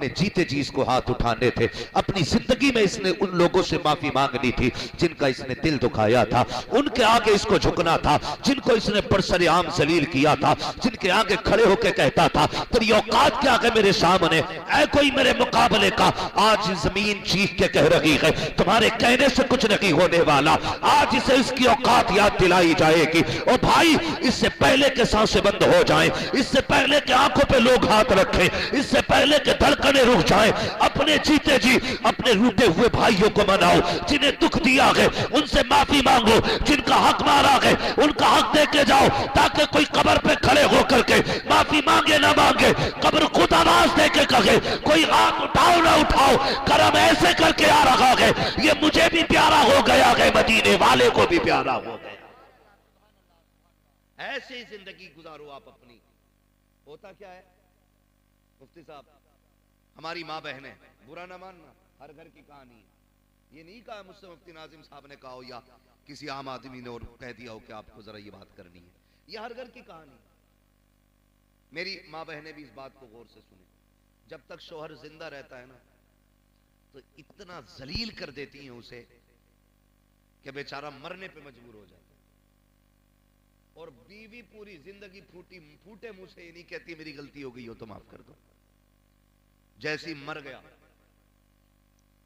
अपने जीते जी इसको हाथ उठाने थे। अपनी जिंदगी में इसने उन लोगों से माफी मांगनी थी जिनका इसने दिल दुखाया था, उनके आगे इसको झुकना था जिनको इसने बरसरेआम जलील किया था, जिनके आगे खड़े होकर कहता था तेरी औकात क्या है मेरे सामने, ऐ कोई मेरे मुकाबले का। आज जमीन चीख के कह रही है तुम्हारे कहने से कुछ नहीं होने वाला। आज इसे इसकी औकात याद दिलाई जाएगी। और भाई इससे पहले के सांसें बंद हो जाएं, इससे पहले के आंखों पे लोग हाथ रखें, इससे पहले के धड़कने रुक जाएं, अपने जीते जी अपने रूठे हुए भाइयों को मनाओ। जिन्हें दुख दिया है उनसे माफी मांगो, जिनका हक मारा है उनका हक दे के जाओ, ताकि कोई कब्र पे खड़े होकर के माफी मांगे ना मांगे, कब्र खुद आवाज दे के कहे कोई हाथ उठाओ ना उठाओ, करम ऐसे करके आ रहा है ये मुझे भी प्यारा हो गया है, मदीने वाले को भी प्यारा हो गया। ऐसे ही जिंदगी गुजारो आप अपनी। होता क्या है मुफ्ती साहब, हमारी माँ बहनें, बुरा ना मानना, हर घर की कहानी है। ये नहीं कहा मुझसे मुफ्ती नाजिम साहब ने कहा हो या किसी आम आदमी ने और कह दिया हो कि आपको जरा ये बात करनी है, ये हर घर की कहानी है। मेरी माँ बहनें भी इस बात को गौर से सुने, जब तक शौहर जिंदा रहता है ना तो इतना जलील कर देती हैं उसे कि बेचारा मरने पे मजबूर हो जाता है। और बीवी पूरी जिंदगी फूटे मुंह से ये नहीं कहती मेरी गलती हो गई हो तो माफ कर दो, जैसी मर गया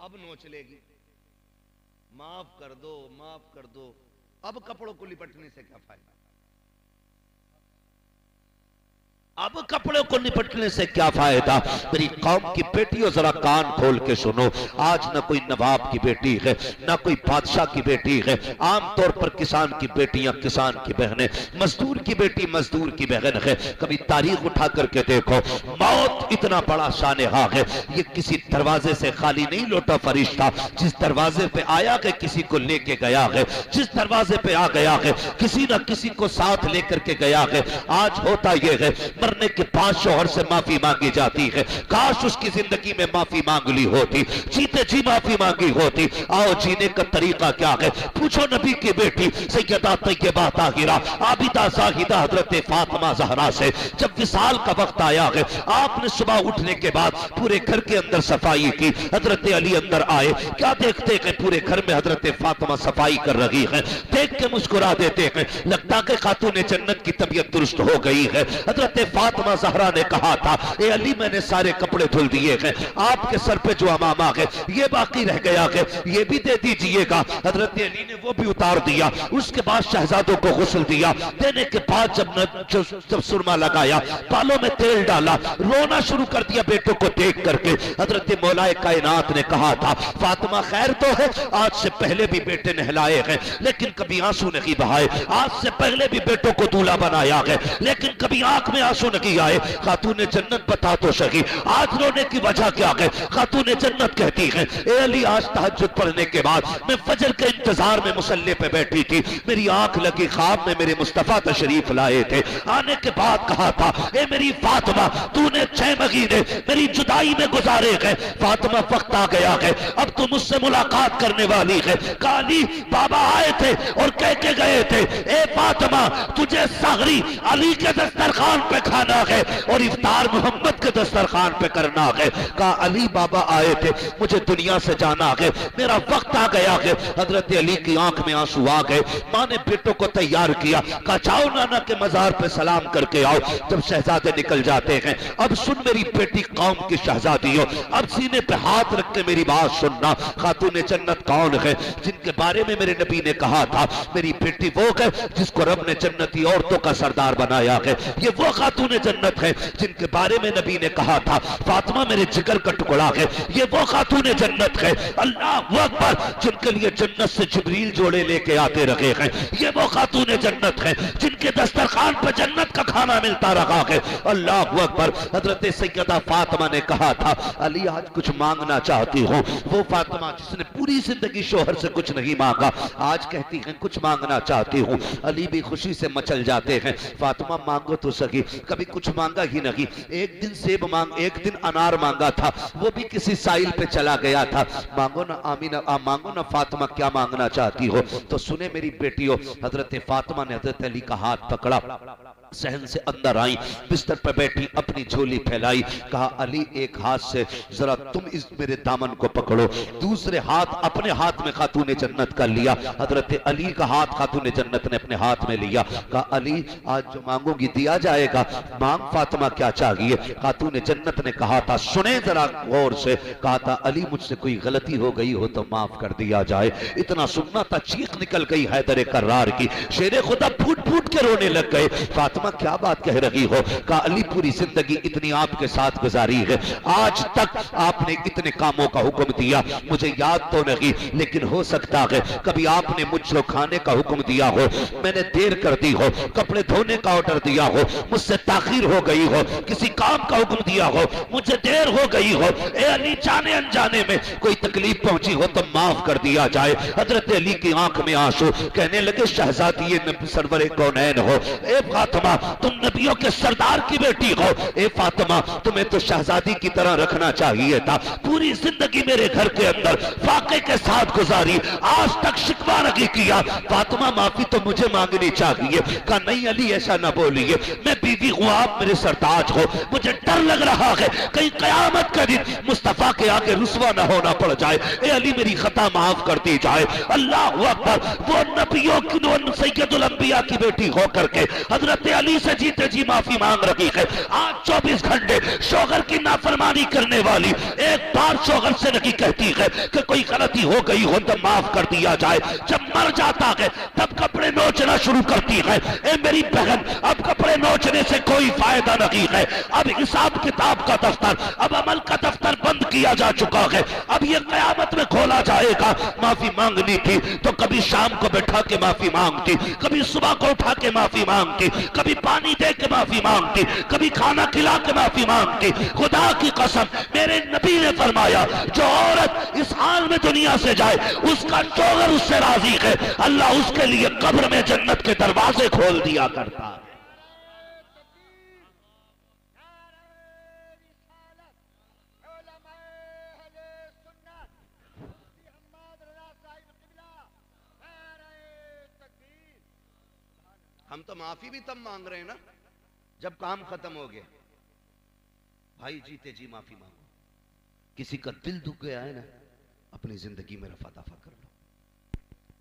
अब नोच लेगी, माफ कर दो माफ कर दो। अब कपड़ों को लिपटने से क्या फायदा, अब कपड़ों को निपटने से क्या फायदा। मेरी कौम की बेटियों जरा कान खोल के सुनो, आज न कोई नवाब की बेटी है न कोई बादशाह की बेटी है, आमतौर पर किसान की बेटियां किसान की बहनें, मजदूर की बेटी मजदूर की बहन है। कभी तारीख उठा करके देखो, मौत इतना बड़ा शानहा है, ये किसी दरवाजे से खाली नहीं लौटा फरिश्ता, जिस दरवाजे पे आया है किसी को लेके गया है, जिस दरवाजे पे आ गया है किसी न किसी को साथ लेकर के गया है। आज होता यह है मरने के बाद शौहर से माफी मांगी जाती है, काश उसकी जिंदगी में माफी मांग ली होती, जीते जी माफी मांगी होती। आओ जीने का तरीका क्या है पूछो नबी की बेटी सैयदा तैयबा ताहिरा आबिदा जाहिदा हजरत फातिमा ज़हरा से। जब विसाल का वक्त आया है, आपने सुबह उठने के बाद पूरे घर के अंदर सफाई की, हजरत अली अंदर आए, क्या देखते हैं पूरे घर में हजरत फातिमा सफाई कर रही है, देख के मुस्कुरा देते हैं, लगता है खातून जन्नत की तबीयत दुरुस्त हो गई है। हजरत फातिमा ज़हरा ने कहा था ए अली मैंने सारे कपड़े धुल दिए हैं, आपके सर पे जो अमामा है ये बाकी रह गया है, ये भी दे दीजिएगा। हजरत अली ने वो भी उतार दिया, उसके बाद शहजादों को गुस्ल दिया, देने के बाद जब सुरमा लगाया, बालों में तेल डाला, रोना शुरू कर दिया बेटों को देख करके। हजरत मौलाए कायनात ने कहा था फातिमा खैर तो है, आज से पहले भी बेटे नहलाए हैं लेकिन कभी आंसू नहीं बहाए, आज से पहले भी बेटों को दूल्हा बनाया है लेकिन कभी आंख में आंसू नहीं आए। खातून जन्नत बता तो सही आज रोने की वजह क्या है। खातून जन्नत कहती है ए अली आज तहज्जुद पढ़ने के बाद मैं फजर के इंतजार में मुसल्ले पे बैठी थी, मेरी आंख लगी ख्वाब में मेरे मुस्तफा तशरीफ लाए थे, आने के बाद कहा था ए मेरी फातिमा तूने 6 महीने मेरी जुदाई में गुजारे हैं, फातिमा वक्त आ गया है अब तू मुझसे मुलाकात करने वाली है। काली बाबा आए थे और कह के गए थे ए फातिमा तुझे सहरी अली के दस्तरखान पे खाना है और इफ्तार मोहम्मद के दस्तरखान पे करना है। कहा अली बाबा आए थे मुझे दुनिया से जाना है, मेरा वक्त आ गया है। हजरत अली की आंख में आंसू आ गए, माँ ने बेटों को तैयार किया, कहा जाओ नाना के मजार पे सलाम करके आओ। जब शहजादे निकल जाते हैं, अब सुन मेरी बेटी कौम की शहजादी हो, अब सीने पे हाथ रख के मेरी बात सुनना। खातून जन्नत कौन है जिनके बारे में मेरे नबी ने कहा था मेरी बेटी वो है जिसको रब ने जन्नती औरतों का सरदार बनाया है, ये वो खातून जन्नत है जिनके बारे में नबी ने कहा था फातिमा मेरे जिगर का टुकड़ा है, ये वो खातून जन्नत है अल्लाह अकबर जिनके लिए जन्नत से जिब्रील जोड़े लेके आते रहे हैं, ये वो खातून जन्नत है जिनके दस्तरखान पर जन्नत का खाना मिलता रहा है। अल्लाह अकबर। हजरत सैयदा फातिमा ने कहा था अली आज कुछ मांगना चाहती हूँ, वो फातिमा जिसने पूरी जिंदगी शोहर से कुछ नहीं मांगा आज कहती है कुछ मांगना चाहती हूँ। अली भी खुशी से मचल जाते हैं, फातिमा मांगो तो सही। कभी कुछ मांगा ही नहीं। एक दिन सेब मांग, एक दिन अनार मांगा था, वो भी किसी साइल पे चला गया था। मांगो ना आमीना, मांगो ना फातिमा, क्या मांगना चाहती हो? तो सुने मेरी बेटियों, हजरत फातिमा ने हजरत अली का हाथ पकड़ा, सहन से अंदर आई, बिस्तर पर बैठी अपनी झोली फैलाई, कहा अली एक हाथ से जरा तुम इस मेरे दामन को पकड़ो, दूसरे हाथ अपने हाथ में खातूने जन्नत कर लिया। हजरत अली का हाथ खातूने जन्नत ने अपने हाथ में लिया, कहा अली आज जो मांगोगी दिया जाएगा, मांग फातिमा क्या चाहिए? खातूने जन्नत ने कहा था, सुने जरा गौर से, कहा था अली मुझसे कोई गलती हो गई हो तो माफ कर दिया जाए। इतना सुनना था, चीख निकल गई हैदर कर्रार की, शेरे खुदा फूट फूट के रोने लग गए। फातिमा क्या बात कह रही हो? कहा अली पूरी जिंदगी इतनी आपके साथ गुजारी है, आज तक आपने इतने कामों का हुक्म दिया, मुझे याद तो नहीं, लेकिन हो सकता है कभी आपने मुझको खाने का हुक्म दिया हो, मैंने देर कर दी हो, कपड़े धोने का ऑर्डर दिया हो, मुझसे ताखीर हो गई हो, किसी काम का हुक्म दिया हो, मुझे देर हो गई हो, ए अली जाने अनजाने में कोई तकलीफ पहुंची हो तो माफ कर दिया जाए। हजरत अली की आंख में आंसू, कहने लगे शहजादी सरवर कौनैन हो, ए फातिमा तुम नबियों के सरदार की बेटी हो, ए फातिमा तुम्हें तो शहजादी की तरह रखना चाहिए था, पूरी जिंदगी मेरे घर के अंदर फाके के साथ गुजारी, आज तक शिकवा नहीं किया, फातिमा माफी तो मुझे मांगनी चाहिए। कहा नहीं अली ऐसा ना बोलिए, मैं बीवी हूं, आप मेरे सरताज हो, मुझे डर लग रहा है कहीं कयामत के दिन मुस्तफा के आगे रुसवा ना होना पड़ जाए, ए अली मेरी खता माफ कर दी जाए। अल्लाह अकबर, वो नबियों की सैयदुल अंबिया की बेटी होकर के हजरत अली से जीते जी माफी मांग रही है। आज 24 घंटे शौहर की नाफरमानी करने वाली एक बार शौहर से नहीं कहती है कि कोई गलती हो गई हो तो माफ कर दिया जाए, जब मर जाता है तब कपड़े नोचना शुरू करती है। ए मेरी बहन, अब कपड़े नोचने से कोई फायदा नहीं है, अब हिसाब किताब का दफ्तर, अब अमल का दफ्तर बंद किया जा चुका है, अब ये कयामत में खोला जाएगा। माफी मांगनी थी तो कभी शाम को बैठा के माफी मांगती, कभी सुबह को उठा के माफी मांगती, कभी पानी दे के माफी मांगती, कभी खाना खिला के माफी मांगती। खुदा की कसम, मेरे नबी ने फरमाया जो औरत इस हाल में दुनिया से जाए उसका शौहर उससे राजी है, अल्लाह उसके लिए कब्र में जन्नत के दरवाजे खोल दिया करता है। हम तो माफी भी तब मांग रहे हैं ना जब काम खत्म हो गया। भाई जीते जी माफी मांगो, किसी का दिल दुख गया है ना, अपनी जिंदगी में रफा दफा कर लो,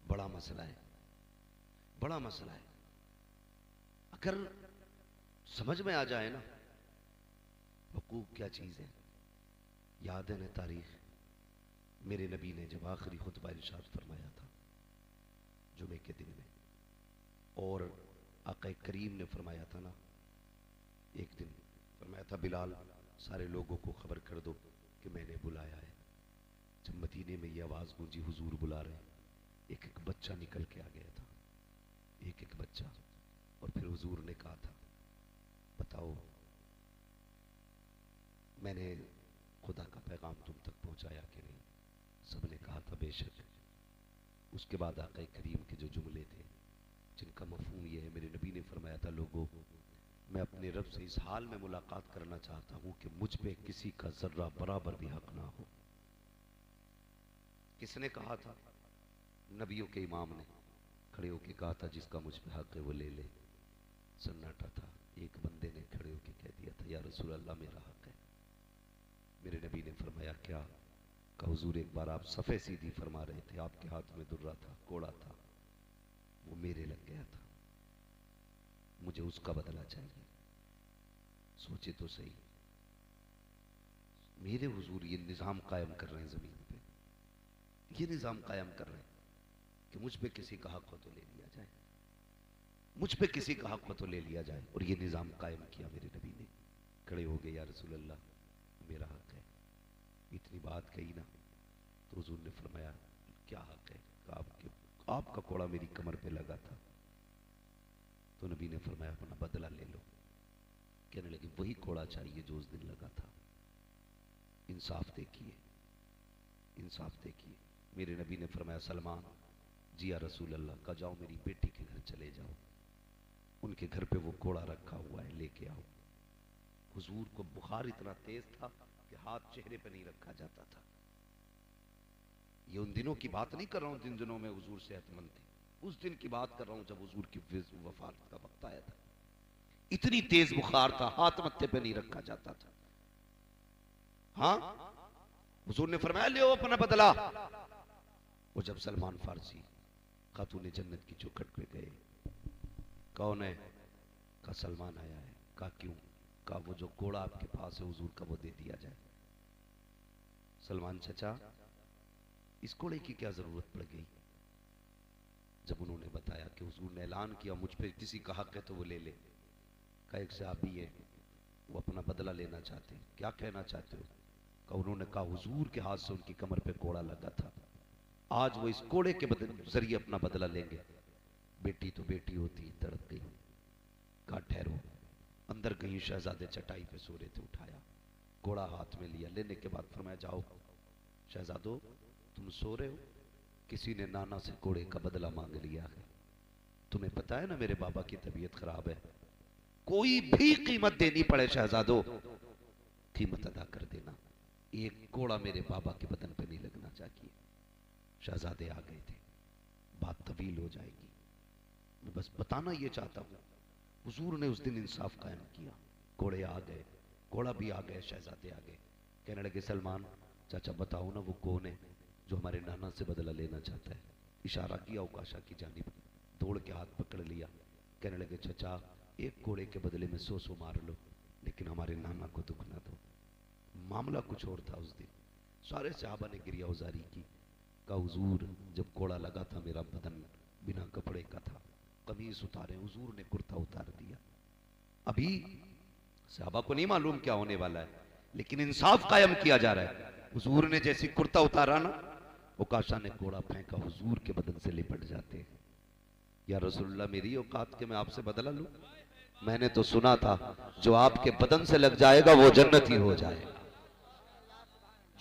बड़ा मसला है, बड़ा मसला है। अगर समझ में आ जाए ना हुकूक क्या चीज है। याद है ना तारीख, मेरे नबी ने जब आखिरी खुतबा इरशाद फरमाया था जुमे के दिन में, और आका करीम ने फरमाया था ना, एक दिन फरमाया था बिलाल सारे लोगों को खबर कर दो कि मैंने बुलाया है। जब मदीने में ये आवाज गूंजी हुजूर बुला रहे, एक एक बच्चा निकल के आ गया था, एक एक बच्चा, और फिर हुजूर ने कहा था बताओ मैंने खुदा का पैगाम तुम तक पहुंचाया कि नहीं? सबने कहा था बेशक। उसके बाद आका करीम के जो जुमले थे जिनका मफहूम यह है, मेरे नबी ने फरमाया था लोगों मैं अपने रब से इस हाल में मुलाकात करना चाहता हूं कि मुझ पे किसी का जर्रा बराबर भी हक ना हो। किसने कहा था? नबियों के इमाम ने खड़े होकर कहा था जिसका मुझ पे हक है वो ले ले। सन्नाटा था, एक बंदे ने खड़े होकर कह दिया था या रसूल अल्लाह मेरा हक है। मेरे नबी ने फरमाया क्या? कहा हुजूर एक बार आप सफ़े सीधी फरमा रहे थे, आपके हाथ में दुर्रा था, कोड़ा था, वो मेरे लग गया था, मुझे उसका बदला चाहिए। सोचे तो सही, मेरे हुजूर ये निज़ाम कायम कर रहे हैं ज़मीन पे, ये निज़ाम कायम कर रहे हैं कि मुझ पे किसी का हक हो तो ले लिया जाए, मुझ पे किसी का हक हो तो ले लिया जाए, और ये निज़ाम कायम किया मेरे नबी ने। खड़े हो गए या रसूल अल्लाह मेरा हक है। इतनी बात कही ना तो हुजूर ने फरमाया क्या हक है? आपका कोड़ा मेरी कमर पे लगा था। तो नबी ने फरमाया अपना बदला ले लो। कहने लगे वही कोड़ा चाहिए जो उस दिन लगा था। इंसाफ देखिए, इंसाफ देखिए। मेरे नबी ने फरमाया सलमान जी या रसूल अल्लाह का जाओ मेरी बेटी के घर चले जाओ, उनके घर पे वो कोड़ा रखा हुआ है लेके आओ। हुजूर को बुखार इतना तेज था कि हाथ चेहरे पे नहीं रखा जाता था। ये उन दिनों की बात नहीं कर रहा हूं जिन दिनों में हुजूर सेहतमंद थे, उस दिन की बात कर रहा हूं जब हुजूर की वफात का वक्त आया था। इतनी तेज बुखार था, हाथ मत्थे पे नहीं रखा जाता था। हाँ, हुजूर ने फरमाया ले अपना बदला। वो जब सलमान फारसी खातून जन्नत की चौखट पे गए, कौन है? का सलमान आया है। का क्यों? का वो जो घोड़ा आपके पास है हुजूर का, वो दे दिया जाए। सलमान चचा, इस घोड़े की क्या जरूरत पड़ गई? जब उन्होंने बताया कि हुजूर ने ऐलान किया मुझ पे किसी का हक है तो वो ले ले। का एक सहाबी है, वो अपना बदला लेना चाहते हैं। क्या कहना चाहते हो? का उन्होंने कहा हुजूर के हाथ से उनकी कमर पे घोड़ा लगा था, आज वो इस घोड़े के जरिए अपना बदला लेंगे। बेटी तो बेटी होती, तड़प गई। कहा ठहरो। अंदर गई, शहजादे चटाई पे सो रहे थे, उठाया, घोड़ा हाथ में लिया। लेने के बाद फरमाया जाओ शहजादो, तुम सो रहे हो, किसी ने नाना से घोड़े का बदला मांग लिया है। तुम्हें पता है ना मेरे बाबा की तबीयत खराब है, कोई भी कीमत देनी पड़े शहजादो, कीमत अदा कर देना। एक घोड़ा मेरे बाबा के बदन पे नहीं लगना चाहिए। शहजादे आ गए थे, बात तवील हो जाएगी, मैं बस बताना ये चाहता हूं। हुजूर ने उस दिन इंसाफ कायम किया। घोड़े आ गए, घोड़ा भी आ गए, शहजादे आ गए। कहने लगे सलमान चाचा बताओ ना वो कौन है जो हमारे नाना से बदला लेना चाहता है। इशारा किया उकाशा की जानिब, दौड़ के हाथ पकड़ लिया। कहने लगे चचा एक घोड़े के बदले में 100 मार लो, लेकिन हमारे नाना को दुख ना दो। मामला कुछ और था उस दिन। सारे सहाबा ने गिरिया उजारी की। का हुजूर जब घोड़ा लगा था मेरा बदन बिना कपड़े का था, कमीज उतारे, हुजूर ने कुर्ता उतार दिया। अभी सहाबा को नहीं मालूम क्या होने वाला है, लेकिन इंसाफ कायम किया जा रहा है। हुजूर ने जैसी कुर्ता उतारा ना, उकाशा ने घोड़ा फेंका, हुजूर के बदन से लिपट जाते। या रसूलुल्लाह मेरी औकात के मैं आपसे बदला लूं? मैंने तो सुना था जो आपके बदन से लग जाएगा वो जन्नती हो जाएगा,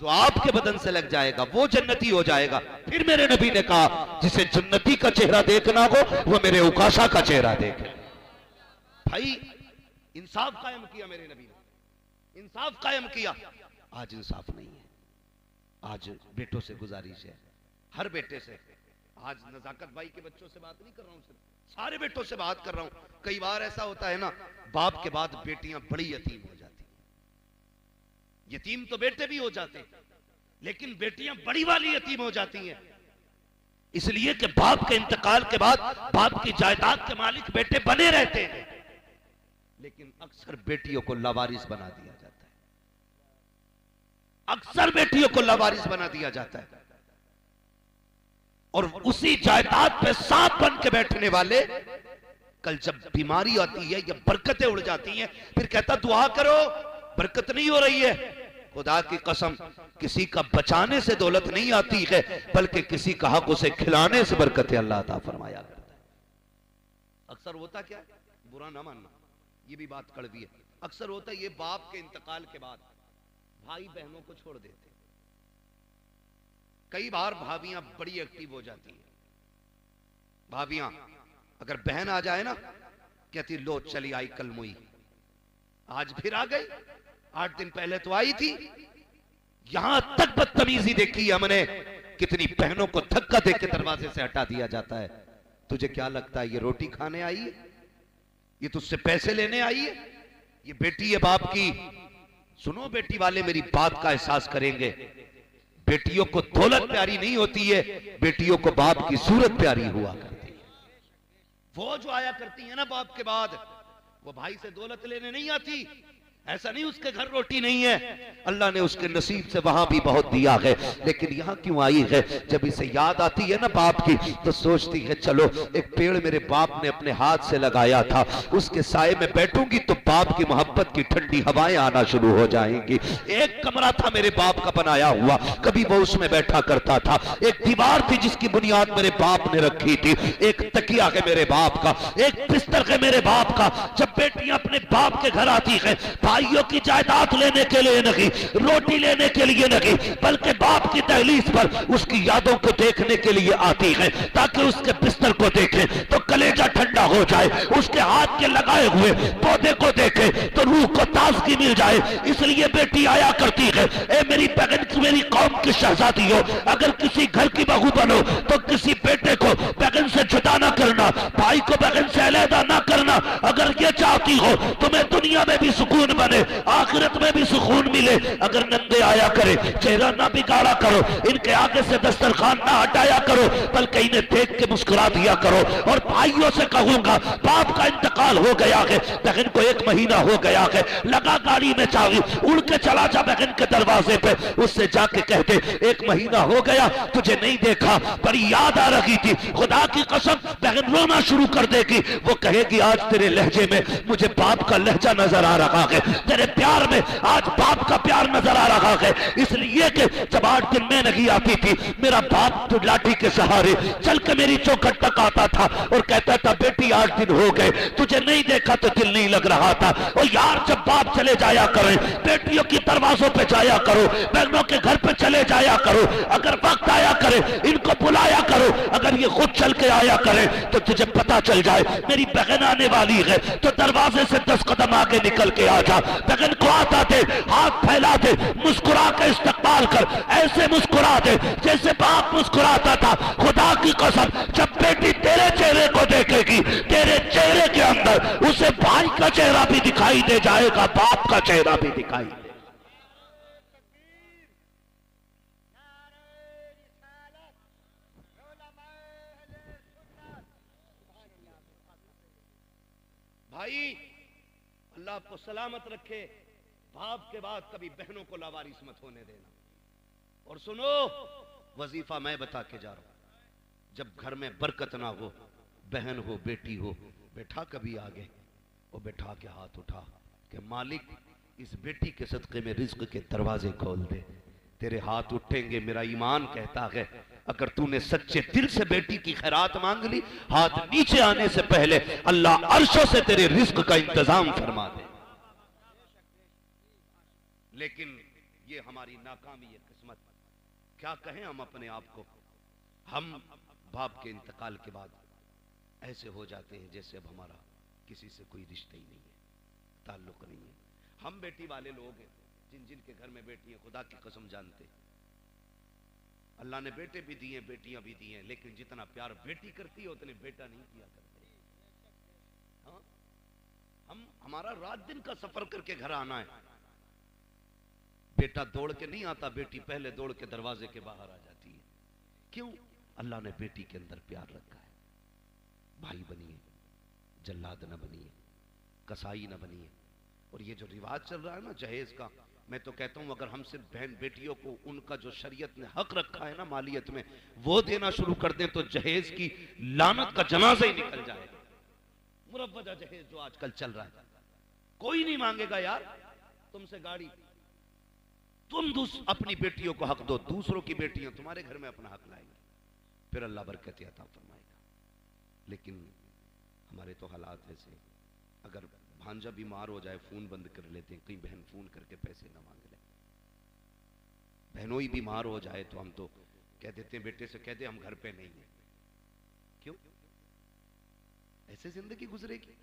जो आपके बदन से लग जाएगा वो जन्नती हो जाएगा। फिर मेरे नबी ने कहा जिसे जन्नती का चेहरा देखना हो वो मेरे उकाशा का चेहरा देखे। भाई इंसाफ कायम किया मेरे नबी ने, इंसाफ कायम किया। आज इंसाफ नहीं है। आज बेटों से गुजारिश है, हर बेटे से। आज नजाकत भाई के बच्चों से बात नहीं कर रहा हूं, सिर्फ सारे बेटों से बात कर रहा हूं। कई बार ऐसा होता है ना, बाप के बाद बेटियां बड़ी यतीम हो जाती। यतीम तो बेटे भी हो जाते, लेकिन बेटियां बड़ी वाली यतीम हो जाती हैं, इसलिए कि बाप के इंतकाल के बाद बाप की जायदाद के मालिक बेटे बने रहते हैं, लेकिन अक्सर बेटियों को लावारिस बना दिया जाता है। अक्सर बेटियों को लावारिस बना दिया जाता है, और उसी जायदाद पे सांप बन के बैठने वाले कल जब बीमारी आती है या बरकतें उड़ जाती हैं, फिर कहता दुआ करो बरकत नहीं हो रही है। खुदा की कसम किसी का बचाने से दौलत नहीं आती है, बल्कि किसी का हक उसे खिलाने से बरकतें अल्लाह अता फरमाया करता है। अक्सर होता क्या है, बुरा ना मानना, ये भी बात कड़वी है। अक्सर होता है ये बाप के इंतकाल के बाद भाई बहनों को छोड़ देते। कई बार भाभियां बड़ी एक्टिव हो जाती है। भाभियां अगर बहन आ जाए ना, कहती लो चली आई कल मुई, आज फिर आ गई, 8 दिन पहले तो आई थी। यहां तक बदतमीजी देखी हमने, कितनी बहनों को धक्का देकर दरवाजे से हटा दिया जाता है। तुझे क्या लगता है ये रोटी खाने आई है, ये तुझसे पैसे लेने आई है? ये बेटी है बाप की। सुनो बेटी वाले मेरी बात का एहसास करेंगे, बेटियों को दौलत प्यारी नहीं होती है, बेटियों को बाप की सूरत प्यारी हुआ करती है। वो जो आया करती है ना बाप के बाद, वो भाई से दौलत लेने नहीं आती। ऐसा नहीं उसके घर रोटी नहीं है, अल्लाह ने उसके नसीब से वहां भी बहुत दिया है, लेकिन यहां क्यों आई है? जब इसे याद आती है ना बाप की, तो सोचती है चलो एक पेड़ मेरे बाप ने अपने हाथ से लगाया था, उसके साए में बैठूंगी तो बाप की मोहब्बत की ठंडी हवाएं आना शुरू हो जाएंगी। एक कमरा था मेरे बाप का बनाया हुआ, कभी वो उसमें बैठा करता था। एक दीवार थी जिसकी बुनियाद मेरे बाप ने रखी थी। एक तकिया है मेरे बाप का, एक बिस्तर है मेरे बाप का। जब बेटियां अपने बाप के घर आती है, भाइयों की जायदाद लेने के लिए नहीं, रोटी लेने के लिए नहीं, बल्कि बाप की दहलीज पर उसकी यादों को देखने के लिए आती है, ताकि उसके बिस्तर को देखे तो कलेजा ठंडा हो जाए, उसके हाथ के लगाए हुए पौधे को देखे तो रूह को ताजगी मिल जाए। इसलिए बेटी आया करती है। ए मेरी बहन, मेरी कौम की शहजादी हो, अगर किसी घर की बहू बनो तो किसी बेटे को बहन से जुदा ना करना, भाई को बहन से अलहदा ना करना। अगर ये चाहती हो तुम्हें दुनिया में भी सुकून बने, आखिरत में भी सुकून मिले। अगर नंगे आया करे, चेहरा ना बिगाड़ा करो, इनके आगे से दस्तरखान ना हटाया करो, बल्कि इन्हें देख के मुस्कुरा दिया करो। और भाइयों से कहूंगा, बाप का इंतकाल हो गया है, बहन को 1 महीना हो गया है, लगा गाड़ी में चाबी, उड़ के चला जा बहन के दरवाजे पे, उससे जाके कहते 1 महीना हो गया तुझे नहीं देखा, बड़ी याद आ रही थी, खुदा की कसम। बहन रोना शुरू कर देगी, वो कहेगी आज तेरे लहजे में मुझे बाप का लहजा नजर आ रहा है, तेरे प्यार में आज बाप का प्यार नजर आ रहा है। इसलिए कि जब 8 दिन में नहीं आती थी, मेरा बाप तो लाठी के सहारे चल के मेरी चौखट तक आता था और कहता था बेटी 8 दिन हो गए तुझे नहीं देखा तो दिल नहीं लग रहा था। और यार जब बाप चले जाया करें, बेटियों की दरवाजों पे जाया करो, बहनों के घर पे चले जाया करो, अगर वक्त आया करे इनको बुलाया करो, अगर ये खुद चल के आया करे तो तुझे पता चल जाए मेरी बहन आने वाली है, तो दरवाजे से 10 कदम आगे निकल के आ जा, बहन को आता दे, हाथ फैला दे, मुस्कुरा के इस्तकबाल कर, ऐसे मुस्कुरा दे जैसे बाप मुस्कुराता था। खुदा की कसम जब बेटी तेरे चेहरे को देखेगी, तेरे चेहरे के अंदर उसे भाई का चेहरा भी दिखाई दे जाएगा, बाप का चेहरा भी दिखाई दे। भाई अल्लाह आपको सलामत रखे, बाप के बाद कभी बहनों को लावारिस मत होने देना। और सुनो, वजीफा मैं बता के जा रहा हूं, जब घर में बरकत ना हो, बहन हो बेटी हो, बैठा कभी आगे और बैठा के हाथ उठा कि मालिक इस बेटी के सदक़े में रिज्क के दरवाजे खोल दे। तेरे हाथ उठेंगे, मेरा ईमान कहता है अगर तूने सच्चे दिल से बेटी की खैरात मांग ली, हाथ नीचे आने से पहले अल्लाह अर्शों से तेरे रिज्क का इंतजाम फरमा दे। लेकिन ये हमारी नाकामी है, किस्मत। क्या कहें हम अपने आप को, हम बाप के इंतकाल के बाद ऐसे हो जाते हैं जैसे अब हमारा किसी से कोई रिश्ता ही नहीं है, ताल्लुक नहीं है। हम बेटी वाले लोग हैं, जिन जिन के घर में बेटी है, खुदा की कसम जानते अल्लाह ने बेटे भी दिए बेटियां भी दी हैं, लेकिन जितना प्यार बेटी करती है उतने बेटा नहीं किया करते। हाँ? हमारा रात दिन का सफर करके घर आना है, बेटा दौड़ के नहीं आता, बेटी पहले दौड़ के दरवाजे के बाहर आ जाती है। क्यों? अल्लाह ने बेटी के अंदर प्यार रखा है। भाई बनिए, जल्लाद न बनिए, कसाई न बनिए। और ये जो रिवाज चल रहा है ना जहेज का, मैं तो कहता हूं अगर हम सिर्फ बहन बेटियों को उनका जो शरीयत ने हक रखा है ना मालियत में, वो देना शुरू कर दें तो जहेज की लानत का जनाजा ही निकल जाएगा। मुरव्वजा जहेज जो आजकल चल रहा है, कोई नहीं मांगेगा यार तुमसे गाड़ी, तुम अपनी बेटियों को हक दो, दूसरों की बेटियां तुम्हारे घर में अपना हक लाएंगी, फिर अल्लाह बरकत अता फरमाएगा। लेकिन हमारे तो हालात ऐसे, अगर भांजा बीमार हो जाए फोन बंद कर लेते हैं, कहीं बहन फोन करके पैसे ना मांग ले। बहनों ही बीमार हो जाए तो हम तो कह देते हैं बेटे से कह दे हम घर पे नहीं है। क्यों? ऐसे जिंदगी गुजरेगी?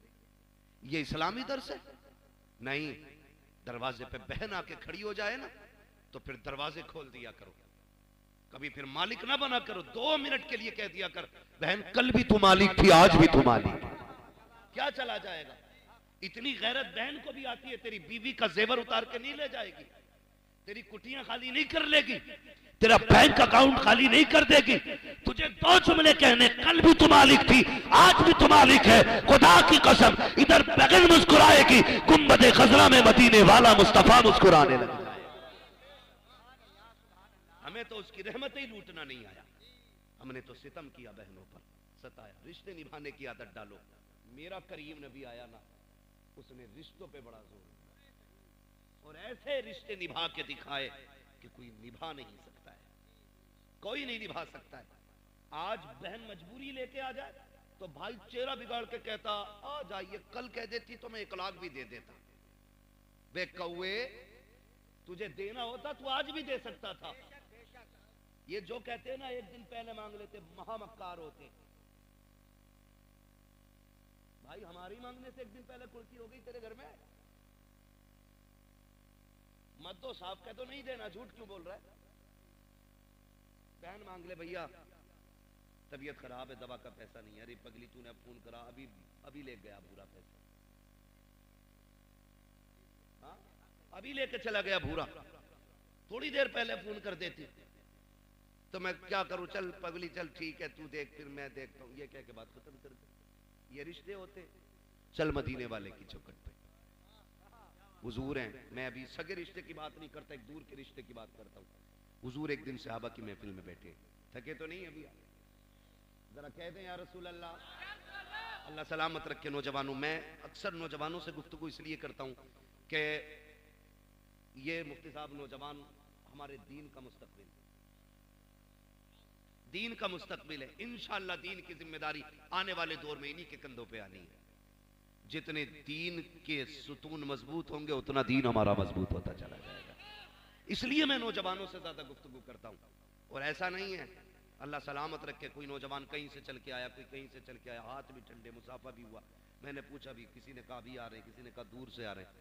ये इस्लामी दर्स है? नहीं। दरवाजे पे बहन आके खड़ी हो जाए ना तो फिर दरवाजे खोल दिया करो, कभी फिर मालिक ना बना करो। 2 मिनट के लिए कह दिया कर बहन कल भी तू मालिक थी, आज भी तू मालिक। क्या चला जाएगा? इतनी गैरत बहन को भी आती है, तेरी बीवी का जेवर उतार के नहीं ले जाएगी, तेरी कुटियां खाली नहीं कर लेगी, तेरा बैंक अकाउंट खाली नहीं कर देगी। तुझे 2 जुमले कहने, कल भी तू मालिक थी, आज भी तू मालिक है। खुदा की कसम इधर बगल मुस्कुराएगी, गुंबद खजरा में मदीने वाला मुस्तफा मुस्कुराने लगा। हमें तो उसकी रहमत ही लूटना नहीं आया, हमने तो सितम किया, बहनों पर सताया। रिश्ते निभाने की आदत डालो। मेरा करीम नबी आया ना, उसने रिश्तों पे बड़ा जोर दिया और ऐसे रिश्ते निभा के दिखाए कि कोई निभा नहीं सकता है, कोई नहीं निभा सकता है। आज बहन मजबूरी लेके आ जाए तो भाई चेहरा बिगाड़ के कहता आ जाइए, कल कह देती तो मैं 1 लाख भी दे देता। बे कौए, तुझे देना होता तू आज भी दे सकता था। ये जो कहते हैं ना एक दिन पहले मांग लेते, महामक्कार होते। भाई हमारी मांगने से एक दिन पहले कुर्सी हो गई तेरे घर में, मत दो, साफ कह तो नहीं देना, झूठ क्यों बोल रहा है। बहन मांग ले, भैया तबीयत खराब है, दवा का पैसा नहीं है। अरे पगली तूने अब फोन करा, अभी अभी ले गया भूरा पैसा, हाँ अभी लेके चला गया भूरा, थोड़ी देर पहले फोन कर देती तो मैं क्या करूं। चल पगली चल ठीक है, तू देख फिर मैं देखता हूं, ये कह के बात खत्म कर दे। ये रिश्ते होते। चल मदीने वाले की चौखट पे, हुजूर हैं, मैं अभी सगे रिश्ते की बात नहीं करता, एक दूर के रिश्ते की बात करता हूं। हुजूर एक दिन सहाबा की महफिल में बैठे, थके तो नहीं अभी, जरा कह दें या रसूल अल्लाह, अल्लाह सलामत रखे नौजवानों। मैं अक्सर नौजवानों से गुफ्तगू इसलिए करता हूं कि ये मुफ्ती साहब नौजवान हमारे दीन का मुस्तकबिल, दीन का मुस्तकबिल है। इंशाअल्लाह दीन की जिम्मेदारी आने वाले दौर में इन्हीं के कंधों पे आनी है। जितने दीन के सुतून मजबूत होंगे उतना दीन हमारा मजबूत होता चला जाएगा। इसलिए मैं नौजवानों से ज्यादा गुफ्तगू करता हूं। और ऐसा नहीं है, अल्लाह सलामत रखे, कोई नौजवान कहीं से चल के आया, कोई कहीं से चल के आया, हाथ भी ठंडे, मुसाफा भी हुआ। मैंने पूछा भी, किसी ने कहा भी आ रहे हैं, किसी ने कहा दूर से आ रहे हैं।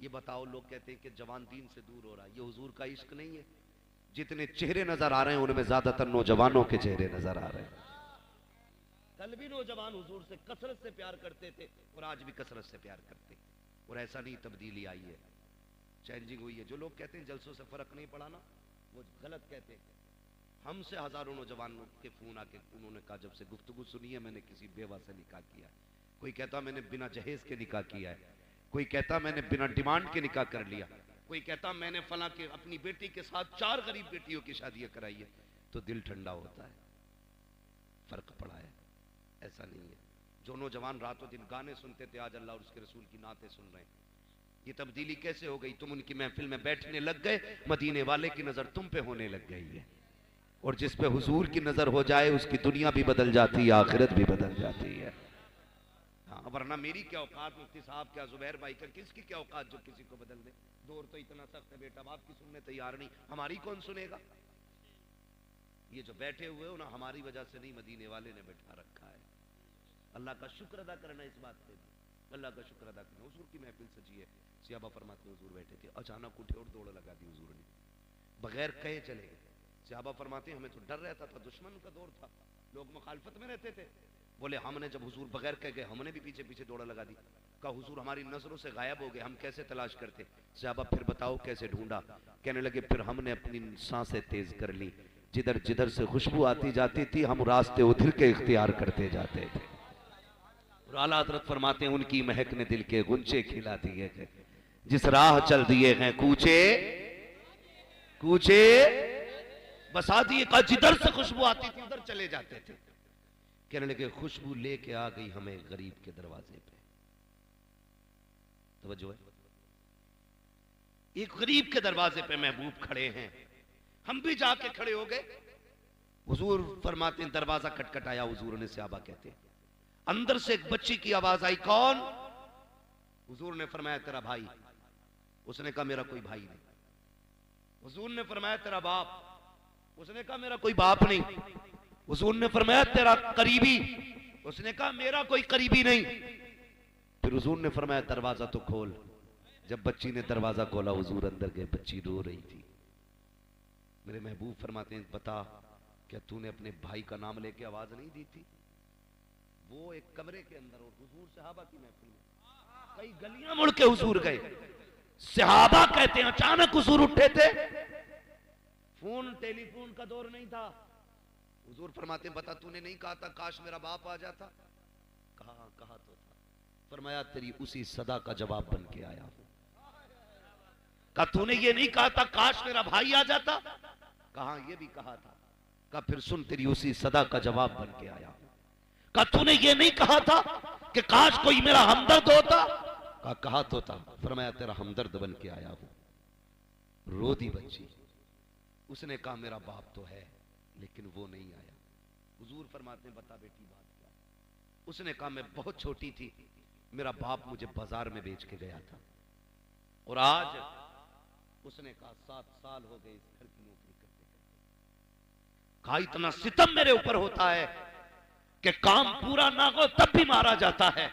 ये बताओ, लोग कहते हैं कि जवान दीन से दूर हो रहा है, ये हुजूर का इश्क नहीं है। जितने चेहरे नजर आ रहे हैं उनमें ज्यादातर नौजवानों के चेहरे नजर आ रहे हैं। कल भी नौजवान हुजूर से कसरत से प्यार करते थे और आज भी कसरत से प्यार करते, और ऐसा नहीं तब्दीली आई है, चेंजिंग हुई है। जो लोग कहते हैं जलसों से फर्क नहीं पड़ा ना, वो गलत कहते हैं। हमसे हजारों नौजवानों के फोन आके उन्होंने कहा, जब से गुफ्तगू सुनी है मैंने किसी बेवा से निकाह किया। कोई कहता मैंने बिना जहेज के निकाह किया है, कोई कहता मैंने बिना डिमांड के निकाह कर लिया, कोई कहता मैंने फला के अपनी बेटी के साथ 4 गरीब बेटियों की शादियां कराई है। तो दिल ठंडा होता है, फर्क पड़ा है, ऐसा नहीं है। जो नौजवान रातों दिन गाने सुनते थे आज अल्लाह और उसके रसूल की नातें सुन रहे हैं। ये तब्दीली कैसे हो गई? तुम उनकी महफिल में बैठने लग गए, मदीने वाले की नजर तुम पे होने लग गई है। और जिस पे हुजूर की नजर हो जाए उसकी दुनिया भी बदल जाती है, आखिरत भी बदल जाती है। हाँ, वरना मेरी क्या औकात, मुफ्ती साहब क्या, जुबैर भाई का, किसकी क्या औकात जो किसी को बदल दे। दौर तो इतना सख्त है, बेटा बाप की सुनने तैयार नहीं, हमारी कौन सुनेगा। ये जो बैठे हुए हो ना, हमारी वजह से नहीं, मदीने वाले ने बैठा रखा है। अल्लाह का शुक्र अदा करना इस बात पे, अल्लाह का शुक्र अदा करना। हुजूर की महफिल सजी है, सहाबा फरमाते हुजूर बैठे थे, अचानक उठे और दौड़ लगा दी हुजूर ने, बगैर कहे चले गए। सहाबा फरमाते हमें तो डर रहता था, दुश्मन का दौर था, लोग मुखालफत में रहते थे। बोले हमने जब हुजूर बगैर कह गए, हमने भी पीछे पीछे दौड़ा लगा दी। कहा हुजूर हमारी नजरों से गायब हो गए, हम कैसे तलाश करते। सहाबा फिर बताओ कैसे ढूंढा। कहने लगे फिर हमने अपनी सांसें तेज कर ली, जिधर जिधर से खुशबू आती जाती थी हम रास्ते उधर के इख्तियार करते जाते थे। और आला हज़रत फरमाते हैं उनकी महक ने दिल के गुंचे खिला दिए हैं, जिस राह चल दिए हैं कूचे कूचे बसा दिए। कहा जिधर से खुशबू आती थी उधर चले जाते थे। कहने लगे खुशबू लेके आ गई हमें गरीब के दरवाजे पे। तवज्जो है, एक गरीब के दरवाजे पे महबूब खड़े हैं, हम भी जाके खड़े हो गए। हुजूर फरमाते हैं दरवाजा खटखटाया, हुजूर ने सहाबा कहते हैं अंदर से एक बच्ची की आवाज आई, कौन? हुजूर ने फरमाया तेरा भाई। उसने कहा मेरा कोई भाई नहीं। हुजूर ने फरमाया तेरा बाप। उसने कहा मेरा कोई बाप नहीं। हुजूर ने फरमाया तेरा करीबी। उसने कहा मेरा कोई करीबी नहीं। फिर हुजूर ने फरमाया दरवाजा तो खोल। जब बच्ची ने दरवाजा खोला, हुजूर अंदर गए, बच्ची रो रही थी। मेरे महबूब फरमाते हैं बता, क्या तूने अपने भाई का नाम लेके आवाज नहीं दी थी? वो एक कमरे के अंदर और हुजूर सहाबा की महफिल में, कई गलियां मुड़ के हुजूर गए। सहाबा कहते हैं अचानक हुजूर उठे थे, फोन टेलीफोन का दौर नहीं था। हुजूर फरमाते हैं बता तूने नहीं कहा था काश मेरा बाप आ जाता? कहा तो था। फरमाया तेरी उसी सदा का जवाब बन के आया हूं। कहा तूने ये नहीं कहा था काश मेरा भाई आ जाता? कहा ये भी कहा था। कहा फिर सुन तेरी उसी सदा का जवाब बन के आया हूं। कहा तूने ये नहीं कहा था कि काश कोई मेरा हमदर्द होता? कहा तो था। फरमाया तेरा हमदर्द बन के आया हूं। रो दी बच्ची। उसने कहा मेरा बाप तो है लेकिन वो नहीं आया। हुजूर फरमाते हैं बता बेटी बात क्या? उसने कहा मैं बहुत छोटी थी, मेरा बाप मुझे बाजार में बेच के गया था। और आज उसने कहा 7 साल हो गए इस घर की नौकरी करते करते। कहा इतना सितम मेरे ऊपर होता है कि काम पूरा ना हो तब भी मारा जाता है,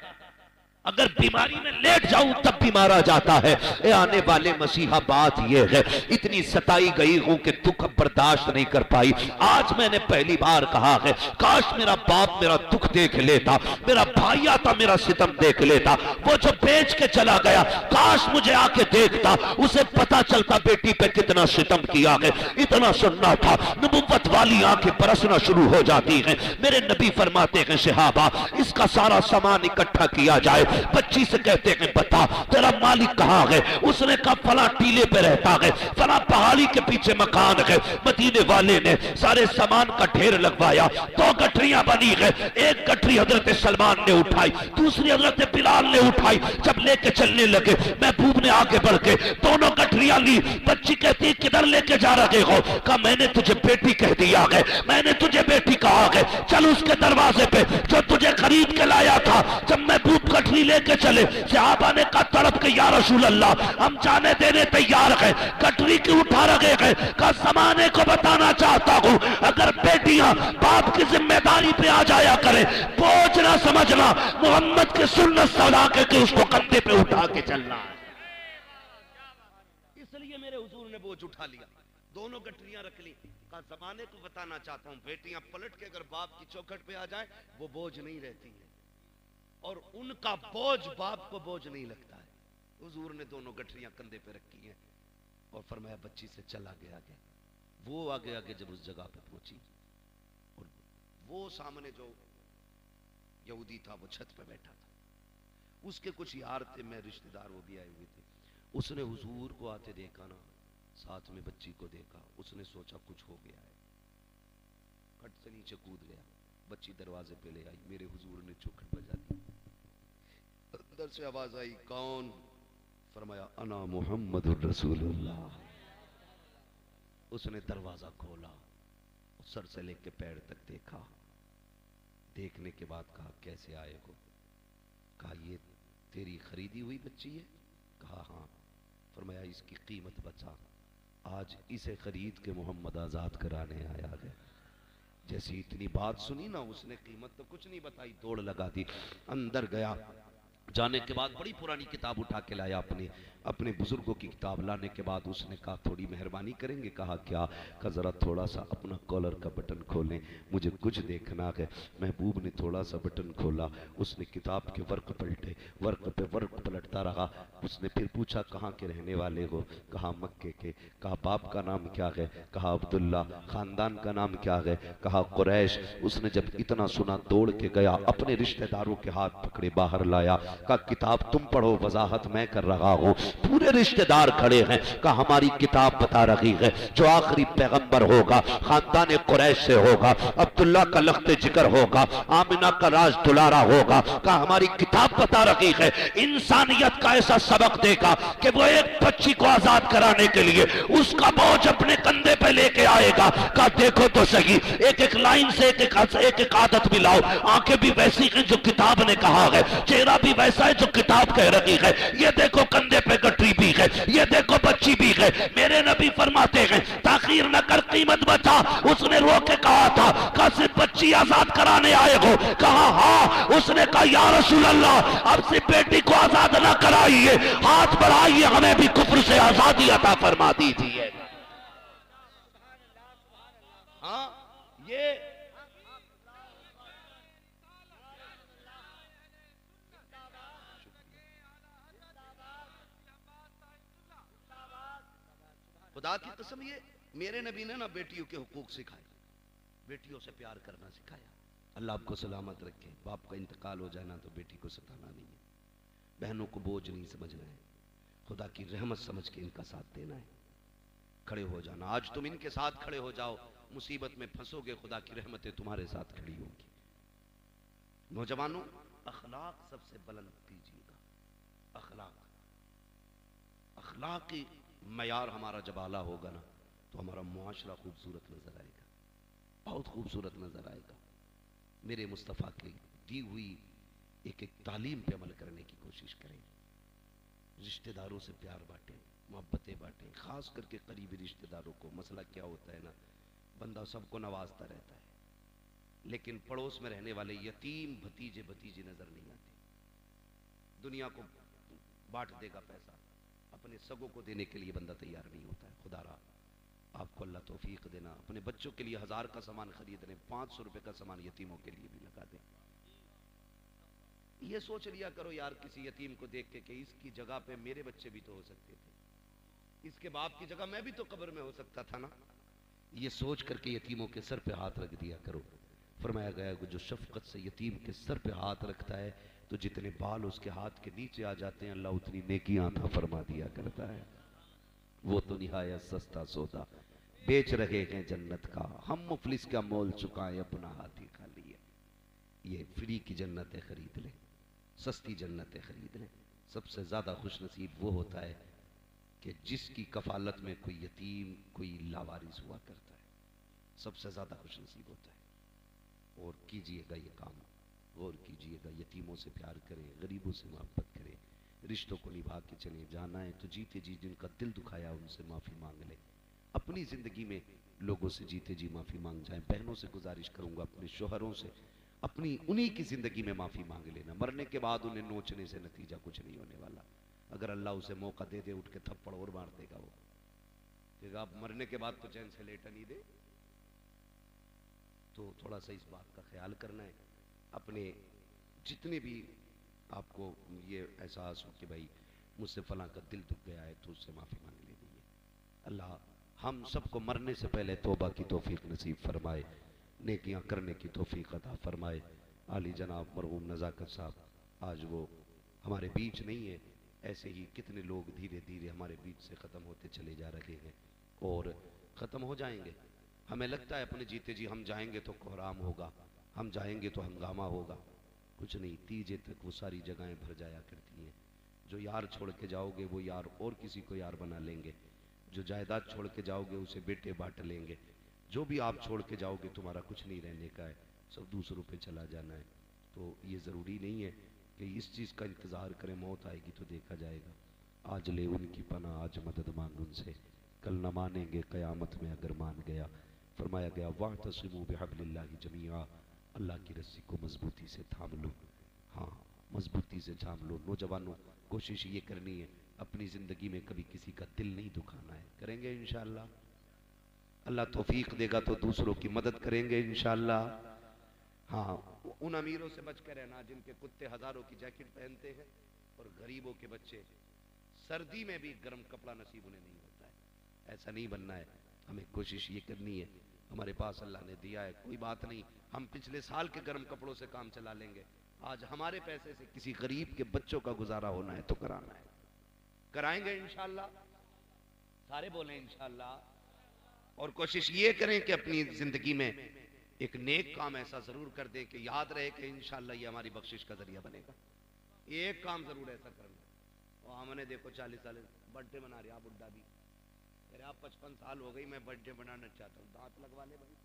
अगर बीमारी में लेट जाऊं तब भी मारा जाता है। ए आने वाले मसीहा बात यह है, इतनी सताई गई हूं कि दुख बर्दाश्त नहीं कर पाई। आज मैंने पहली बार कहा है, काश मेरा बाप मेरा दुख देख लेता, मेरा भाई आता मेरा सितम देख लेता। वो जो बेच के चला गया, काश मुझे आके देखता, उसे पता चलता बेटी पे कितना सितम किया है। इतना सुनना था, नबुव्वत वाली आंखें बरसना शुरू हो जाती हैं। मेरे नबी फरमाते हैं, सहाबा इसका सारा सामान इकट्ठा किया जाए। बच्ची से कहते हैं, बता तेरा मालिक कहां है? उसने कहा फला टीले पे रहता है, फला पहाड़ी के पीछे मकान है। मदीने वाले ने सारे सामान का ढेर लगवाया। 2 गठरियां बनी है, एक गठरी हजरत सलमान ने उठाई, दूसरी हजरत बिलाल ने उठाई। जब लेके चलने लगे, महबूब ने आगे बढ़ के दोनों गठरियां ली। बच्ची कहती किधर लेके जा रहे हो? कहा मैंने तुझे बेटी कह दिया है, मैंने तुझे बेटी कहा है, चल उसके दरवाजे पे जो तुझे खरीद के लाया था। जब महबूब गठरी लेके चले, सहाबा ने कहा तड़प के या रसूल अल्लाह हम जाने देने तैयार हैं। गठरी की उठा रहे हैं। कहा जमाने को बताना चाहता हूं, अगर बेटियां बाप की जिम्मेदारी पे आ जाया करें, बोझ ना समझना, मोहम्मद की सुन्नत सौदा के उसको कंधे पे उठा के चलना। इसलिए मेरे हुजूर ने बोझ उठा लिया, दोनों गठरियां रख ली। कहा जमाने को बताना चाहता हूं, बेटियां पलट के अगर बाप की चौखट पे आ जाए, वो बोझ नहीं रहती है, और उनका बोझ बाप को बोझ नहीं लगता है। हुजूर ने दोनों गठरियां कंधे पे रखी हैं और फरमाया बच्ची से चल आगे आगे। वो आगे आगे जब उस जगह पे पहुंची, और वो सामने जो यहूदी था वो छत पे बैठा था, उसके कुछ यार थे, मैं रिश्तेदार, वो भी आए हुए थे। उसने हुजूर को आते देखा ना, साथ में बच्ची को देखा, उसने सोचा कुछ हो गया है, खट से नीचे कूद गया। बच्ची दरवाजे पे ले आई, मेरे हुजूर ने चौखट बजा दी। अंदर से आवाज आई, कौन? फरमाया अना मुहम्मदुर रसूलुल्लाह। उसने दरवाजा खोला, सर से लेके पैर तक देखा। देखने के बाद कहा कैसे आए हो? कहा ये तेरी खरीदी हुई बच्ची है? कहा हाँ। फरमाया इसकी कीमत बचा, आज इसे खरीद के मोहम्मद आजाद कराने आया है। जैसी इतनी बात सुनी ना, उसने कीमत तो कुछ नहीं बताई, दौड़ लगा दी। अंदर गया, जाने के बाद बड़ी पुरानी किताब उठा के लाया, अपने बुजुर्गों की किताब लाने के बाद उसने कहा थोड़ी मेहरबानी करेंगे? कहा क्या? कहा जरा थोड़ा सा अपना कॉलर का बटन खोलें, मुझे कुछ देखना है। महबूब ने थोड़ा सा बटन खोला, उसने किताब के वर्क पलटे, वर्क पे वर्क पलटता रहा। उसने फिर पूछा कहाँ के रहने वाले हो? कहा मक्के के। कहा बाप का नाम क्या है? कहा अब्दुल्ला। खानदान का नाम क्या है? कहा कुरैश। उसने जब इतना सुना दौड़ के गया, अपने रिश्तेदारों के हाथ पकड़े बाहर लाया। कहा किताब तुम पढ़ो, वजाहत मैं कर रहा हूं। पूरे रिश्तेदार खड़े हैं। कहा हमारी किताब बता रही है जो आखिरी पैगंबर होगा खानदान कुरैश से होगा, अब्दुल्ला का लख्ते जिक्र होगा, आमिना का राज दुलारा होगा। कहा हमारी किताब बता रही है इंसानियत का ऐसा सबक देगा कि वो एक बच्ची को आजाद कराने के लिए उसका बोझ अपने कंधे पे लेके आएगा। कहा देखो तो सही, एक एक लाइन से एक एक आदत भी लाओ। आंखें भी वैसी हैं जो किताब ने कहा है, चेहरा भी वैसा है जो किताब कह रही है। ये देखो कंधे पे गठरी भी है, ये देखो बच्ची भी है। मेरे नबी फरमाते हैं ताखीर न कर, कीमत बचा। उसने रो के कहा था कहा सिर्फ बच्ची आजाद कराने आए हो? कहा हाँ। उसने कहा या रसूल अल्लाह अब सिर्फ बेटी को आजाद ना कराइए, हाथ बढ़ाइए, हमें भी कुफ्र से आजादी अता फरमा दीजिए। हाँ ये खुदा की कसम, ये मेरे नबी ने ना बेटियों के हुकूक सिखाए, बेटियों से प्यार करना सिखाया। अल्लाह आपको सलामत रखे। बाप का इंतकाल हो जाना तो बेटी को सताना नहीं है, बहनों को बोझ नहीं समझना है, खुदा की रहमत समझ के इनका साथ देना है, खड़े हो जाना। आज तुम इनके साथ खड़े हो जाओ, मुसीबत में फंसोगे, खुदा की रहमतें तुम्हारे साथ खड़ी होंगी। नौजवानों, अखलाक सबसे बुलंद कीजिएगा। अखलाक, अखलाकी मयार हमारा जब आला होगा ना, तो हमारा मुआशरा खूबसूरत नजर आएगा, बहुत खूबसूरत नजर आएगा। मेरे मुस्तफ़ा की दी हुई एक एक तालीम पे अमल करने की कोशिश करें। रिश्तेदारों से प्यार बांटें, मोहब्बतें बांटें, खास करके करीबी रिश्तेदारों को। मसला क्या होता है ना, बंदा सबको नवाजता रहता है, लेकिन पड़ोस में रहने वाले यतीम भतीजे भतीजी नजर नहीं आते। दुनिया को बांट देगा पैसा, अपने सगों को देने के लिए बंदा तैयार नहीं होता है। खुदारा आपको अल्लाह तौफीक देना, अपने बच्चों के लिए 1000 का सामान खरीद लें, 500 रुपए का सामान यतीमों के लिए भी लगा दें। ये सोच लिया करो यार, किसी यतीम को देख के कि इसकी जगह पे मेरे बच्चे भी तो हो सकते थे, इसके बाप की जगह मैं भी तो कब्र में हो सकता था ना। ये सोच करके यतीमों के सर पे हाथ रख दिया करो। फरमाया गया कि जो शफकत से यतीम के सर पे हाथ रखता है तो जितने बाल उसके हाथ के नीचे आ जाते हैं अल्लाह उतनी नेकियां अता फरमा दिया करता है। वो तो निहायत सस्ता सौदा बेच रहे हैं जन्नत का, हम मुफलिस का मोल चुकाएं अपना हाथी खाली है। ये फ्री की जन्नतें खरीद लें, सस्ती जन्नतें खरीद लें। सबसे ज्यादा खुश नसीब वो होता है कि जिसकी कफालत में कोई यतीम कोई लावारिस हुआ करता है, सबसे ज्यादा खुश नसीब होता है। और कीजिएगा ये काम, गौर कीजिएगा, यतीमों से प्यार करें, गरीबों से मोहब्बत करें, रिश्तों को निभा के चले। जाना है तो जीते जी जिनका दिल दुखाया उनसे माफ़ी मांग ले। अपनी ज़िंदगी में लोगों से जीते जी माफ़ी मांग जाएं। बहनों से गुजारिश करूंगा, अपने शोहरों से अपनी उन्हीं की ज़िंदगी में माफ़ी मांग लेना। मरने के बाद उन्हें नोचने से नतीजा कुछ नहीं होने वाला। अगर अल्लाह उसे मौका दे दे, उठ के थप्पड़ और मार देगा वो, फिर आप मरने के बाद तो चैन से लेटा नहीं दे। तो थोड़ा सा इस बात का ख्याल करना है। अपने जितने भी आपको ये एहसास हो कि भाई मुझसे फलां का दिल दुख गया है तो उससे माफ़ी मांग लेनी है। अल्लाह हम सबको मरने से पहले तौबा की तौफीक नसीब फरमाए, नेकियां करने की तौफीक अता फरमाए। आली जनाब मरहूम नज़ाकत साहब आज वो हमारे बीच नहीं है। ऐसे ही कितने लोग धीरे धीरे हमारे बीच से ख़त्म होते चले जा रहे हैं और ख़त्म हो जाएंगे। हमें लगता है अपने जीते जी हम जाएंगे तो कोहराम होगा, हम जाएंगे तो हंगामा होगा। कुछ नहीं, तीजे तक वो सारी जगहें भर जाया करती हैं। जो यार छोड़ के जाओगे वो यार और किसी को यार बना लेंगे, जो जायदाद छोड़ के जाओगे उसे बेटे बांट लेंगे, जो भी आप छोड़ के जाओगे तुम्हारा कुछ नहीं रहने का है, सब दूसरों पे चला जाना है। तो ये ज़रूरी नहीं है कि इस चीज़ का इंतज़ार करें मौत आएगी तो देखा जाएगा। आज ले उनकी पनाह, आज मदद मांग उनसे, कल न मानेंगे क़यामत में अगर मान गया। फरमाया गया वातसिमू बिहब्लिल्लाहि जमीआ, अल्लाह की रस्सी को मजबूती से थाम लो। हाँ, मजबूती से थाम लो। नौजवानों कोशिश ये करनी है अपनी ज़िंदगी में कभी किसी का दिल नहीं दुखाना है। करेंगे इंशाअल्लाह, अल्लाह तौफीक देगा तो दूसरों की मदद करेंगे इंशाअल्लाह। हाँ, उन अमीरों से बच कर रहना जिनके कुत्ते हज़ारों की जैकेट पहनते हैं और गरीबों के बच्चे सर्दी में भी गर्म कपड़ा नसीब उन्हें नहीं होता है। ऐसा नहीं बनना है। हमें कोशिश ये करनी है, हमारे पास अल्लाह ने दिया है, कोई बात नहीं, हम पिछले साल के गर्म कपड़ों से काम चला लेंगे। आज हमारे पैसे से किसी गरीब के बच्चों का गुजारा होना है तो कराना है, कराएंगे इंशाअल्लाह। सारे बोलें इंशाअल्लाह। और कोशिश ये करें कि अपनी जिंदगी में एक नेक काम ऐसा जरूर कर दें कि याद रहे कि इंशाअल्लाह ये हमारी बख्शिश का जरिया बनेगा। एक काम जरूर ऐसा करना। और हमने देखो 40 साल बर्थडे मना रहे, आप बुढ़ा भी अरे आप 55 साल हो गई, मैं बर्थडे बनाना चाहता हूँ, दांत लगवा ले भाई,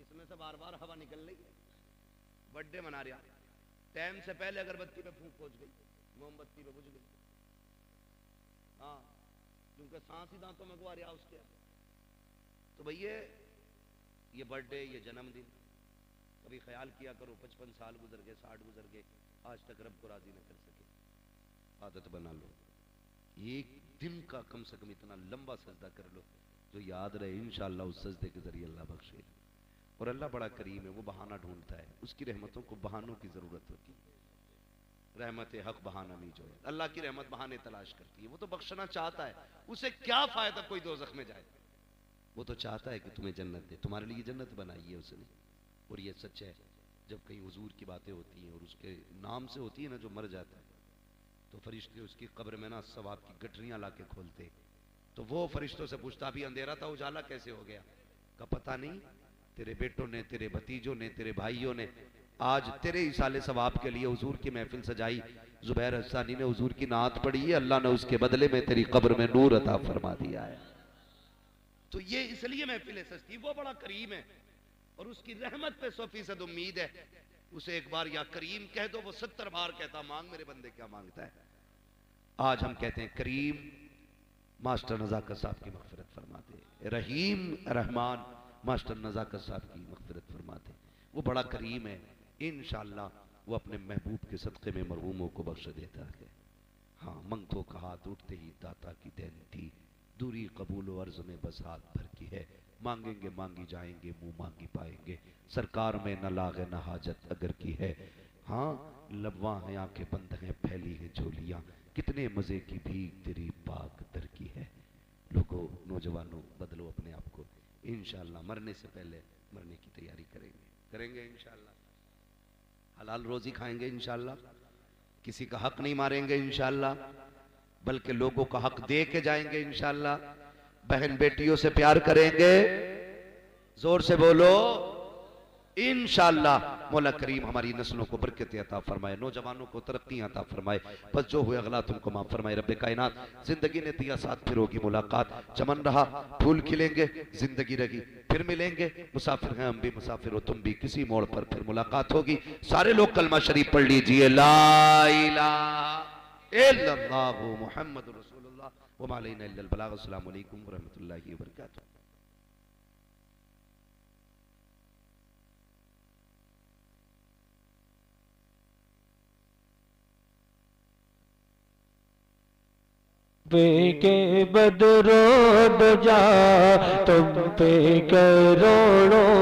इसमें से बार बार हवा निकल रही है। बर्थडे मना रहा, टाइम से पहले अगरबत्ती पे फूंक पहुंच गई, मोमबत्ती पे बुझ गई। हाँ, क्योंकि सांस ही दांतों में गुआ रहा उसके। तो भैया ये बर्थडे, ये जन्मदिन कभी ख्याल किया करो, 55 साल गुजर गए, 60 गुजर गए, आज तक रब को राजी न कर सके। आदत बना लो, एक दिन का कम से कम इतना लंबा सजदा कर लो जो याद रहे इंशाअल्लाह उस सजदे के जरिए अल्लाह बख्शे। और अल्लाह बड़ा करीम है, वो बहाना ढूंढता है, उसकी रहमतों को बहानों की जरूरत होती है। रहमत हक बहाना नहीं जो है, अल्लाह की रहमत बहाने तलाश करती है। वो तो बख्शना चाहता है, उसे क्या फायदा कोई दोज़ख में जाए, वो तो चाहता है कि तुम्हें जन्नत दे, तुम्हारे लिए जन्नत बनाई है उसने। और ये सच है, जब कहीं हुजूर की बातें होती हैं और उसके नाम से होती है ना, जो मर जाता है तो फरिश्ते उसकी कब्र में ना सवाब की गठरियां ला के खोलते, तो वो फरिश्तों से पूछता अभी अंधेरा था उजाला कैसे हो गया? का पता नहीं, तेरे बेटों ने, तेरे भतीजों ने, तेरे भाइयों ने आज तेरे इसाले सवाब के लिए हुजूर की महफिल सजाई, जुबैर हस्सानी ने हुजूर की नात पढ़ी है, अल्लाह ने उसके बदले में तेरी कब्र में नूर अता फरमा दिया है। तो ये इसलिए महफिल सस्ती, वो बड़ा करीम है और उसकी रहमत पे 100% उम्मीद है। उसे एक बार या करीम कह दो, वो 70 बार कहता मांग मेरे बंदे क्या मांगता है। आज हम कहते हैं करीम, मास्टर नज़ाकत साहब की मग़फ़िरत फरमा दे। रहीम रहमान, मास्टर नज़ाकत साहब की मग़फ़िरत फरमा दे। वो बड़ा करीम है, इंशाअल्लाह वो अपने महबूब के सदक़े में मरहूमों को बख्श देता है। हाँ, मंगतों का हाथ उठते ही दाता की देन थी, दूरी कबूल व अर्ज़ में बस हाथ भर की है। मांगेंगे मांगी जाएंगे, मुंह मांगी पाएंगे, सरकार में न लागे न हाजत अगर की है। हाँ, लबवा हैं, आंखें बंद हैं, फैली हैं झोलियाँ, कितने मज़े की भीख तेरी पाक दर की है। लोगों, नौजवानों, बदलो अपने आप को। इंशाअल्लाह मरने से पहले मरने की तैयारी करेंगे इंशाअल्लाह। हलाल रोजी खाएंगे इंशाअल्लाह, किसी का हक नहीं मारेंगे इंशाअल्लाह, बल्कि लोगों का हक दे के जाएंगे इंशाअल्लाह। बहन बेटियों से प्यार करेंगे, जोर से बोलो इंशाअल्लाह। मौला करीम हमारी नस्लों को बरकत अता फरमाए, नौजवानों को तरक्की अता फरमाए, बस जो हुए अगला तुमको माफ फरमाए। रब्बे कायनात, जिंदगी ने दिया साथ, फिर होगी मुलाकात। चमन रहा, फूल खिलेंगे, जिंदगी रही, फिर मिलेंगे। मुसाफिर हैं हम भी, मुसाफिर हो तुम भी, किसी मोड़ पर फिर मुलाकात होगी। सारे लोग कलमा शरीफ पढ़ लीजिए, ला इलाहा इल्लल्लाहु मुहम्मदुर रसूलुल्लाह व मा अलैना इल्लल बलाग। अस्सलामु अलैकुम व रहमतुल्लाहि व बरकातुहू। पे के बदरो जा तुम पे करोड़ों